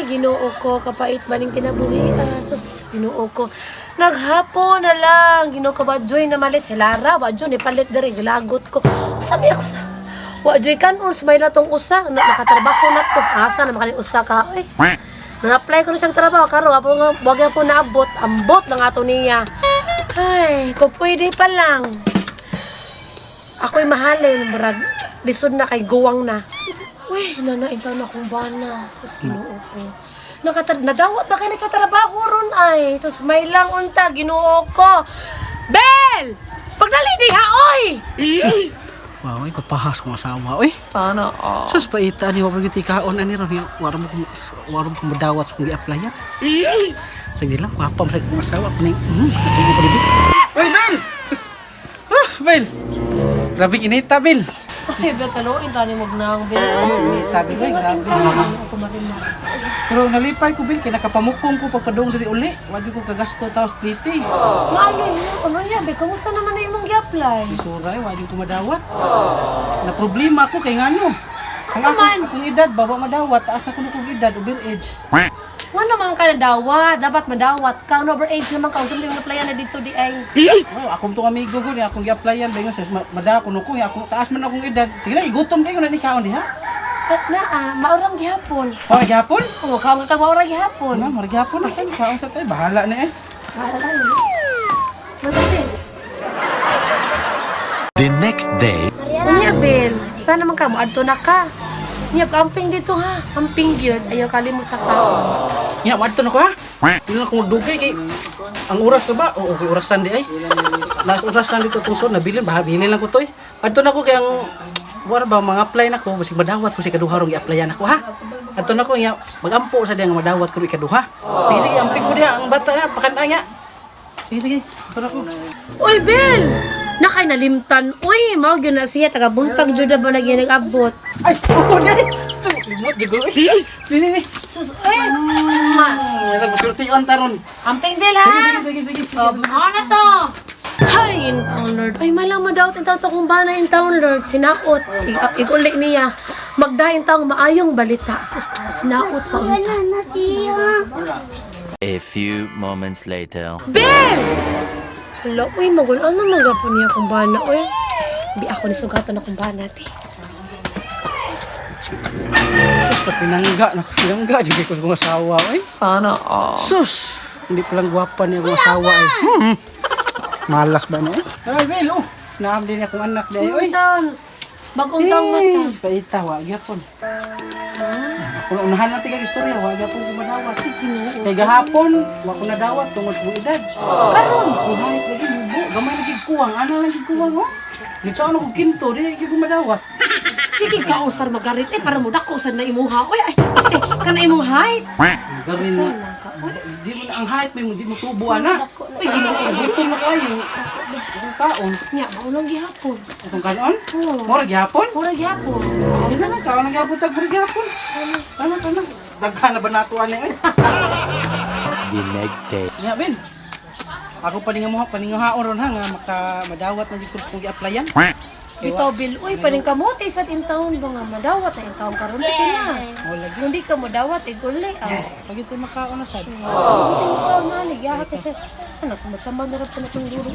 Ay, Ginoo ko, kapait maning kinabuhi. Sus, Ginoo ko. Naghapon na lang. Ginoo ko, wadjoy na malit si Lara. Wadjoy, ipalit diri, gilagot ko. Sabi ako sa... Wadjoy kanon, sumay na tong usa. Nakatrabaho na to. Asa na makaling usa ka. Ay, na-apply ko na siyang trabaho. Karo, wag po naabot. Ambot lang ato niya. Ay, kung pwede pa lang. Ako'y mahalin, brad. Lisod na kay guwang na. Uy, nanaintaw na akong bana. Sus, Ginoo ko. Nadawat ba kayo sa trabaho ron ay? Sus, may lang unta, Ginoo ko. Bel! Pagdali di ha, oy! Wow, ay kapahas kong asawa, oy. Sana, Sus, paita ni wapag iti kaon ani ron. Waram ko madawat sa kong i-applyan. Sige lang, wapam sa kong asawa. Kuning, natubo ko dito. Uy, Bel! Bel! Grabing inita, Bel. Ay, Bel, kaluin, tani mo nang Bel. Inita, Bel, ay grabe. Ako marin na. Pero nalipay ko, Bel, kaya nakapamukong ko pagpadong diri uli. Wadi ko kagasto taos pliti. Maayo, ano niya, Bel? Kamusta naman na imong gi-apply? Isuray, wadi ko madawat. Na problema ko kay ngano. Ang man? akong edad, baba madawat. Taas na kuno kong edad, overage. Nga naman ka nadawat, dapat madawat ka. Ang overage naman ka, usap yung applyan na dito di ay. Oh, akong tong amigo ko, akong gi-applyan. Bayon, madawat ko nuko. Taas man akong edad. Sige na, igutom kayo na ni kaon di ha? At maurang gihapon. Mara gihapon? Oo, kaon ka maurang gihapon. Wala, mara gihapon. Asan kaon sa tayo? Bahala na eh. The next day. Unya, Bel, saan naman ka? Maadto na ka. Unya, camping dito ha. Camping yun. Ayaw kalimot sa kaon. Ya, madto na ko ha? Hindi na ako magdugay kay... Ang oras na ba? Oo, okay, orasan di ay. Nas orasan dito tungso, nabilin. Bilin lang ko to eh. Madto na ko kay ang... Wala ba, mga apply na ko, basig madawat ko si kaduharong i-applyan ako ha. Adto na ko, magampo sa diyang madawat ko ikaduha. Sige, sige, amping ko diya, ang bata ya, pakanta niya. Sige, sige, adto na ko. Uy, Bel! Nakay nalimtan. Uy, mao gyud na siya. Taga-buntag jud ba na ginag-abot. Ay, oo, di. Limot, di ko. Sige, Sus, ma. nagpapirtiyon taron. Camping, Bel ha? Sige, sige. Ano na to? Hay, in town lord. Ay, malang madawat in town to kung ba na in town lord. Sinaot. Iguli niya. Magdahin taong maayong balita. Sus, naot pa unta. A few moments later. Bel! Hala, uy, magulaan na magapon niya kung ba na, uy. Hindi ako nisugatan na kung ba natin. Sus, pinangga. Jadi ko sa mga asawa, eh. Sana, Sus, hindi palang gwapa niya mga asawa, eh. Malas ba na, eh? Ay, Bel, oh. Naam din akong anak di ay, oy. Bagong taong mata. Paita, wag yapon. Kung unahan natin kag istorya, wag yapon ko madawat. Kay gahapon, wa ko nadawat tungod sa edad. Karon, Kahit lagi mubo, gamay lagi kuwang, ana lang kuwang, oh. Nitsa ano ko kinto, di ko madawat. sige ka usar magarit. Para mo dako usar na imuha. Uy, ay, este, ka na imong height. Garin na. Sana ka, uy. Di mo na ang height, may di mo tubo, ana. Uy, ginoo. Gutom na kayo. Ang taon. Nya, maunang gihapon. Itong kanon? Oo. Mora gihapon? Mura gihapon. Hindi na lang, kaon ang gihapon, tagpuri gihapon. Tama. Daghan na ba natuan niya, eh? The next day. Ya, Ben. Ako paningahaon ron ha, nga madawat na di ko kung i-applyan. Bitaw, Bil, uy, paning kamote sa tintaon ba nga madawat na yung taong karon na. Wala gyud. Kung di ka madawat, igulay. Pag ito makaon na sad. Buti mo ka, malig. Yahat kasi, samad-samad na rin pa na itong duro.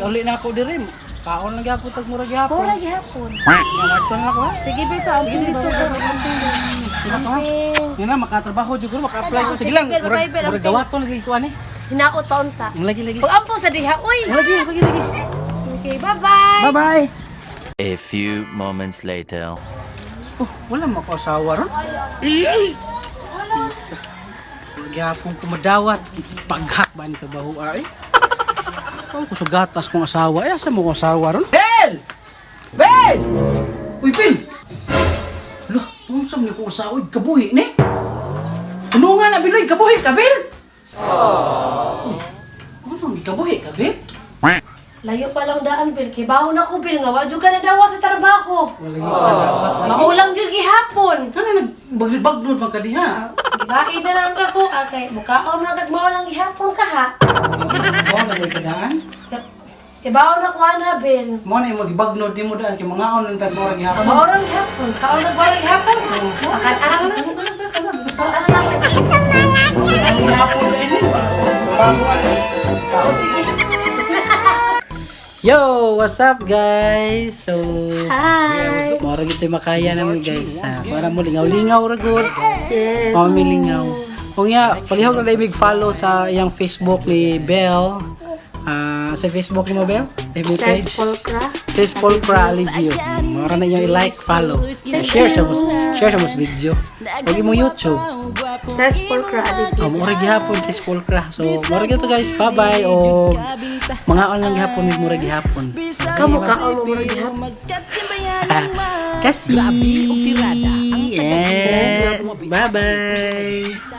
Uli na ako diri. Kaon lang gyapon tag mura gyapon. Mura gihapon. Nga madto na ako ha. Sige, Bil, ka, amping dito. Amping. Yun na makatrabaho jud ko, maka-apply ko. Sige Sige, lang, Bel, bye, Bel, mura amping. dawaton lagi kuan eh. Hinaot taon ta. Lagi. Pag ampo sa diha, uy! Lagi. Okay, bye-bye! Bye-bye. A few moments later. Oh, wala mo ko asawa ron. Gyapon ko madawat. Paghak ba ni trabaho ay? Ako ko sa gatas kong asawa. Ay, asa mo ko asawa ron? Bel! Uy, Bel! Loh, unsam ni ko asawa? Kabuhi ni? Ano nga na, Biloy? Kabuhi ka, Bel? Ano ni kabuhi ka, Bel? Layo pa lang daan, Bil. Kibaho na ko, Bil. Nga, wadyo ka na dawa sa trabaho. Wala yung madawat lagi. Maulang yun gihapon. Ano nagbaglod man ka diha? Gibaid na lang ka po, kay mukhaon na kagmaulang gihapon ka, ha? Mo na day kadaan. Kibaho na ko, ana, Bil. Mo na yung magibagnod di mo daan kay mga on ng tagmora gihapon. Maurang gihapon. Kaon nagwalang gihapon. Akan-akan. Gusto lang. Yo, what's up guys? So, Hi! mora gito makaya naman guys. Para mo lingaw-lingaw ra gud. Yes. Mami lingaw. Kung ya, palihog na big follow sa iyang Facebook ni Belle. Sa Facebook mo Belle? FB Tess page. Polkra. Tess Polkra Alivio. Mora na yung i-like, follow. Share sa mas video. Huwag mo YouTube. Tess Polkra. Mura gihapon Tess Polkra. So, mura gito guys. Bye-bye. O mga lang gihapon ni mura gihapon. Kamu kaon mo mura gihapon. Kasi. Bye-bye.